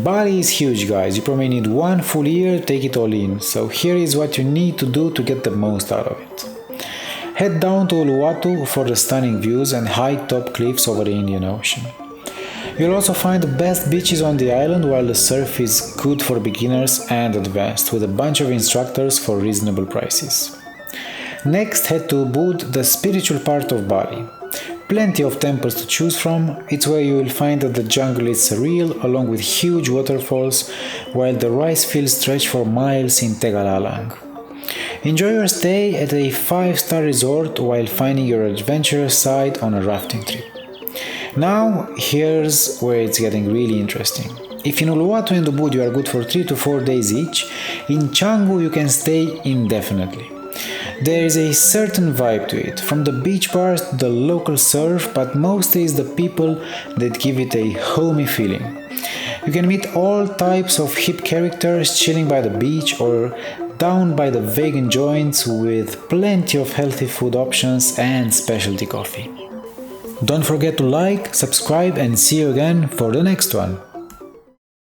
Bali is huge, guys. You probably need 1 full year to take it all in, so here is what you need to do to get the most out of it. Head down to Uluwatu for the stunning views and high top cliffs over the Indian Ocean. You'll also find the best beaches on the island, while the surf is good for beginners and advanced, with a bunch of instructors for reasonable prices. Next, head to Ubud, the spiritual part of Bali. Plenty of temples to choose from. It's where you will find that the jungle is surreal, along with huge waterfalls, while the rice fields stretch for miles in Tegalalang. Enjoy your stay at a 5-star resort while finding your adventurous side on a rafting trip. Now, here's where it's getting really interesting. If in Uluwatu and Ubud you are good for 3 to 4 days each, in Canggu you can stay indefinitely. There is a certain vibe to it, from the beach bars to the local surf, but mostly it's the people that give it a homey feeling. You can meet all types of hip characters chilling by the beach or down by the vegan joints with plenty of healthy food options and specialty coffee. Don't forget to like, subscribe, and see you again for the next one.